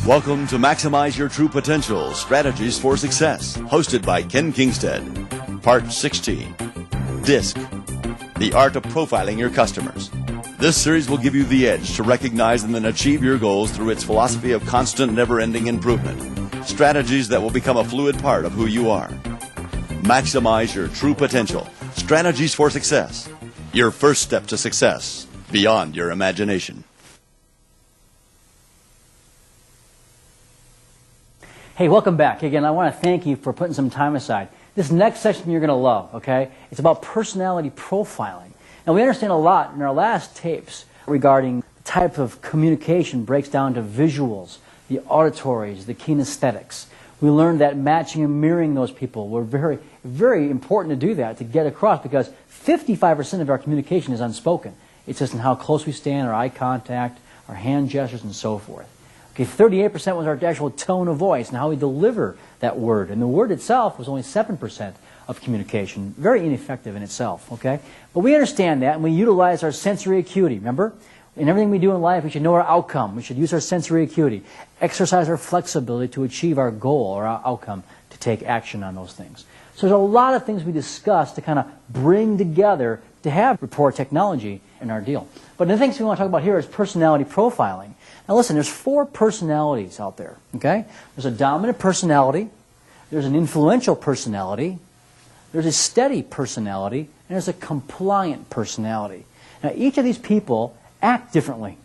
Welcome to Maximize Your True Potential, Strategies for Success, hosted by Ken Kingstead. Part 16, DISC, the art of profiling your customers. This series will give you the edge to recognize and then achieve your goals through its philosophy of constant, never-ending improvement. Strategies that will become a fluid part of who you are. Maximize your true potential, Strategies for Success. Your first step to success, beyond your imagination. Hey, welcome back. Again, I want to thank you for putting some time aside. This next session you're going to love, okay? It's about personality profiling. Now, we understand a lot in our last tapes regarding the type of communication breaks down to visuals, the auditories, the kinesthetics. We learned that matching and mirroring those people were very, very important to do that, to get across, because 55% of our communication is unspoken. It's just in how close we stand, our eye contact, our hand gestures, and so forth. Okay, 38% was our actual tone of voice and how we deliver that word. And the word itself was only 7% of communication. Very ineffective in itself, okay? But we understand that, and we utilize our sensory acuity, remember? In everything we do in life, we should know our outcome. We should use our sensory acuity, exercise our flexibility to achieve our goal or our outcome, to take action on those things. So there's a lot of things we discuss to kind of bring together to have rapport technology in our deal. But the things we want to talk about here is personality profiling. Now listen, there's 4 personalities out there, okay? There's a dominant personality, there's an influential personality, there's a steady personality, and there's a compliant personality. Now each of these people act differently,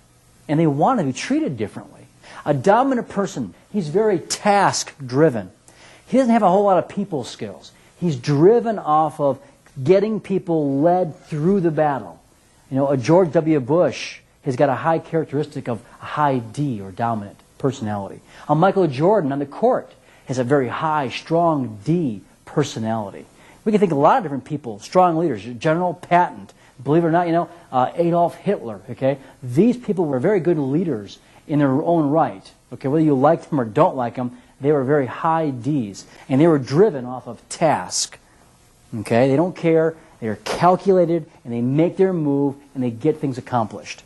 and they want to be treated differently. A dominant person, he's very task-driven. He doesn't have a whole lot of people skills. He's driven off of getting people led through the battle. You know, a George W. Bush has got a high characteristic of a high D, or dominant personality. A Michael Jordan on the court has a very high, strong D personality. We can think of a lot of different people, strong leaders. General Patton, believe it or not, you know, Adolf Hitler, okay? These people were very good leaders in their own right, okay? Whether you like them or don't like them, they were very high Ds, and they were driven off of task, okay? They don't care, they're calculated, and they make their move, and they get things accomplished.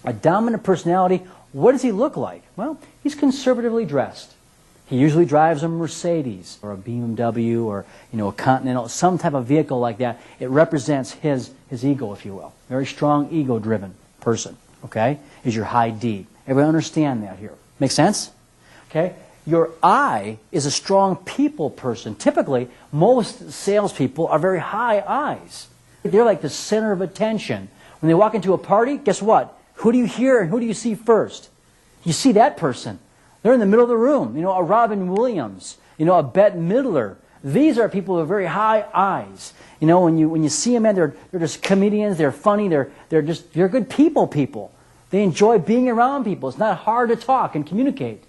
A dominant personality, what does he look like? Well, he's conservatively dressed. He usually drives a Mercedes or a BMW or, you know, a Continental, some type of vehicle like that. It represents his ego, if you will. Very strong, ego-driven person, okay, is your high D. Everybody understand that here. Make sense? Okay? Your I is a strong people person. Typically, most salespeople are very high I's. They're like the center of attention. When they walk into a party, guess what? Who do you hear and who do you see first? You see that person. They're in the middle of the room. You know, a Robin Williams, you know, a Bette Midler. These are people with very high I's. You know, when you see them, man, they're just comedians. They're funny. They're good people. They enjoy being around people. It's not hard to talk and communicate.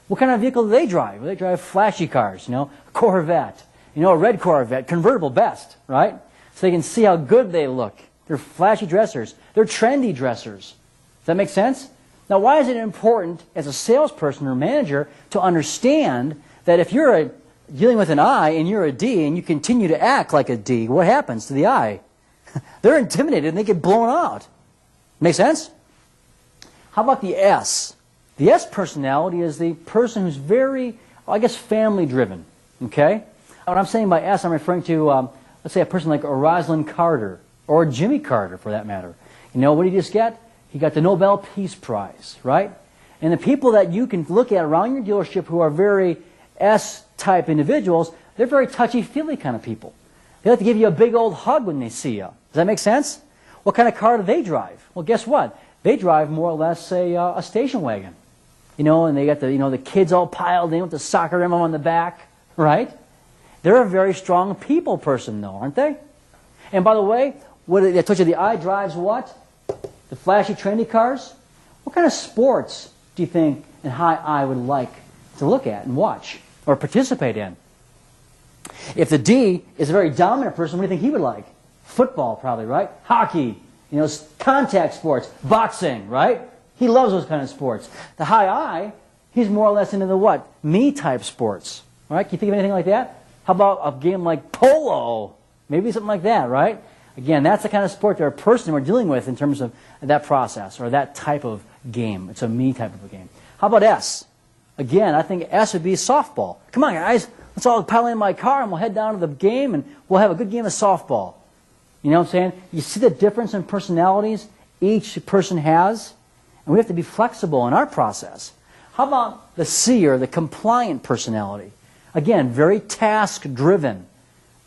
What kind of vehicle do they drive? Well, they drive flashy cars. You know, a Corvette. You know, a red Corvette, convertible best, right? So they can see how good they look. They're flashy dressers. They're trendy dressers. Does that make sense? Now, why is it important as a salesperson or manager to understand that if you're dealing with an I and you're a D and you continue to act like a D, what happens to the I? They're intimidated and they get blown out. Make sense? How about the S? The S personality is the person who's very, I guess, family-driven. Okay? What I'm saying by S, I'm referring to, let's say, a person like a Rosalind Carter or Jimmy Carter, for that matter. You know what did he just get? He got the Nobel Peace Prize, right? And the people that you can look at around your dealership who are very S-type individuals, they're very touchy-feely kind of people. They like to give you a big old hug when they see you. Does that make sense? What kind of car do they drive? Well, guess what? They drive more or less a station wagon. You know, and they got the kids all piled in with the soccer emblem on the back, right? They're a very strong people person, though, aren't they? And by the way, I told you the I drives what? The flashy, trendy cars? What kind of sports do you think an high I would like to look at and watch or participate in? If the D is a very dominant person, what do you think he would like? Football, probably, right? Hockey, you know, contact sports, boxing, right? He loves those kind of sports. The high I, he's more or less into the what? Me-type sports, right? Can you think of anything like that? How about a game like polo? Maybe something like that, right? Again, that's the kind of sport or person we're dealing with in terms of that process or that type of game. It's a me type of a game. How about S? Again, I think S would be softball. Come on, guys. Let's all pile in my car and we'll head down to the game and we'll have a good game of softball. You know what I'm saying? You see the difference in personalities each person has? And we have to be flexible in our process. How about the C, or the compliant personality? Again, very task-driven.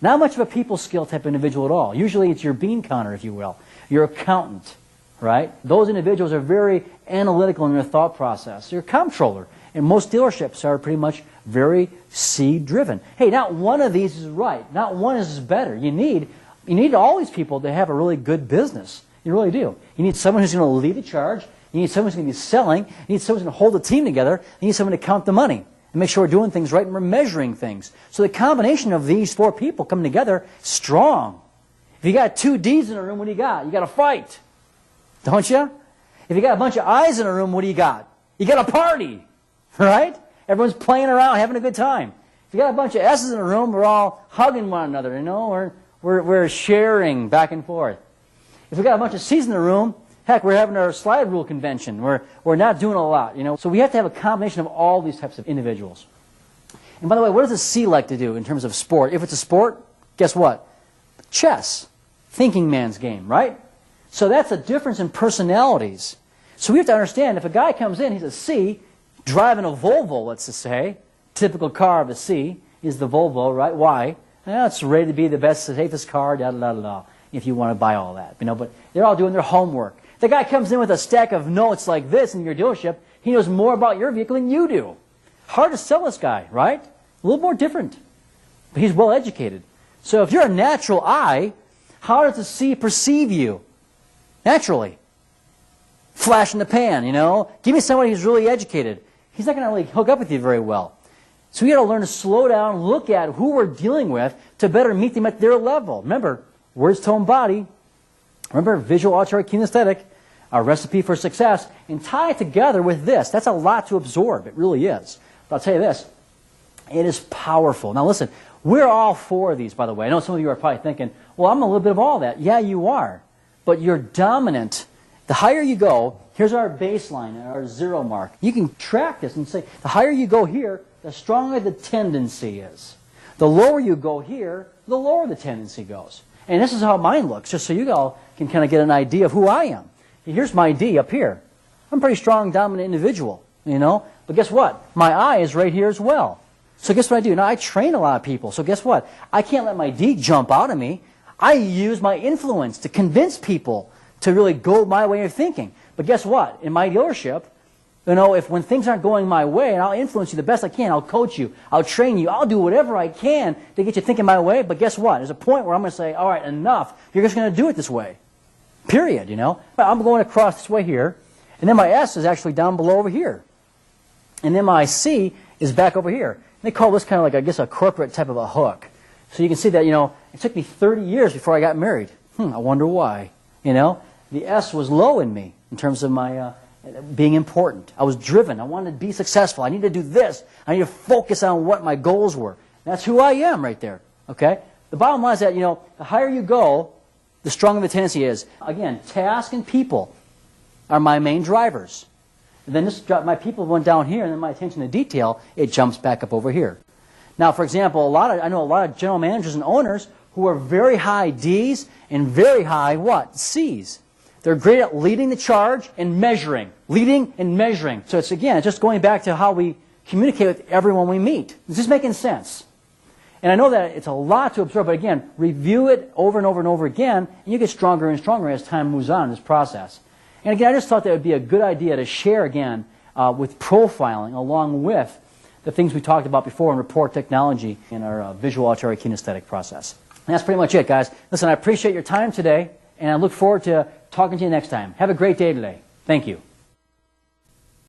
Not much of a people skill type individual at all. Usually it's your bean counter, if you will. Your accountant, right? Those individuals are very analytical in their thought process. Your comptroller. And most dealerships are pretty much very C-driven. Hey, not one of these is right. Not one is better. You need all these people to have a really good business. You really do. You need someone who's going to lead the charge. You need someone who's going to be selling. You need someone who's going to hold the team together. You need someone to count the money and make sure we're doing things right and we're measuring things. So the combination of these four people coming together, strong. If you got two D's in a room, what do you got? You got a fight, don't you? If you got a bunch of I's in a room, what do you got? You got a party, right? Everyone's playing around, having a good time. If you got a bunch of S's in a room, we're all hugging one another, you know? We're sharing back and forth. If we got a bunch of C's in the room, heck, we're having our slide rule convention. We're not doing a lot, you know. So we have to have a combination of all these types of individuals. And by the way, what does a C like to do in terms of sport? If it's a sport, guess what? Chess. Thinking man's game, right? So that's a difference in personalities. So we have to understand, if a guy comes in, he's a C, driving a Volvo, let's just say, typical car of a C is the Volvo, right? Why? Well, it's rated to be the best, safest car, da-da-da-da-da, if you want to buy all that. You know, but they're all doing their homework. The guy comes in with a stack of notes like this in your dealership, he knows more about your vehicle than you do. Hard to sell this guy, right? A little more different. But he's well educated. So if you're a natural I, how does the C perceive you? Naturally. Flash in the pan, you know? Give me somebody who's really educated. He's not going to really hook up with you very well. So we got to learn to slow down, look at who we're dealing with to better meet them at their level. Remember, words, tone, body. Remember, visual, auditory, kinesthetic, our recipe for success, and tie it together with this. That's a lot to absorb. It really is. But I'll tell you this. It is powerful. Now listen, we're all four of these, by the way. I know some of you are probably thinking, well, I'm a little bit of all that. Yeah, you are. But you're dominant. The higher you go, here's our baseline, our 0 mark. You can track this and say, the higher you go here, the stronger the tendency is. The lower you go here, the lower the tendency goes. And this is how mine looks, just so you all can kind of get an idea of who I am. Here's my D up here. I'm a pretty strong, dominant individual, you know. But guess what? My I is right here as well. So guess what I do? Now, I train a lot of people. So guess what? I can't let my D jump out of me. I use my influence to convince people to really go my way of thinking. But guess what? In my dealership, you know, if when things aren't going my way, and I'll influence you the best I can, I'll coach you, I'll train you, I'll do whatever I can to get you thinking my way. But guess what? There's a point where I'm going to say, all right, enough. You're just going to do it this way. Period, you know. I'm going across this way here, and then my S is actually down below over here. And then my C is back over here. They call this kind of like, I guess, a corporate type of a hook. So you can see that, you know, it took me 30 years before I got married. I wonder why. You know, the S was low in me in terms of my being important. I was driven. I wanted to be successful. I needed to do this. I need to focus on what my goals were. That's who I am right there. Okay? The bottom line is that, you know, the higher you go, the stronger the tendency is. Again, task and people are my main drivers. And then my people went down here, and then my attention to detail, it jumps back up over here. Now, for example, I know a lot of general managers and owners who are very high D's and very high what? C's. They're great at leading the charge and measuring. Leading and measuring. So it's, again, just going back to how we communicate with everyone we meet. Is this making sense? And I know that it's a lot to absorb, but again, review it over and over and over again, and you get stronger and stronger as time moves on in this process. And again, I just thought that would be a good idea to share again with profiling along with the things we talked about before in report technology in our visual, auditory, kinesthetic process. And that's pretty much it, guys. Listen, I appreciate your time today, and I look forward to talking to you next time. Have a great day today. Thank you.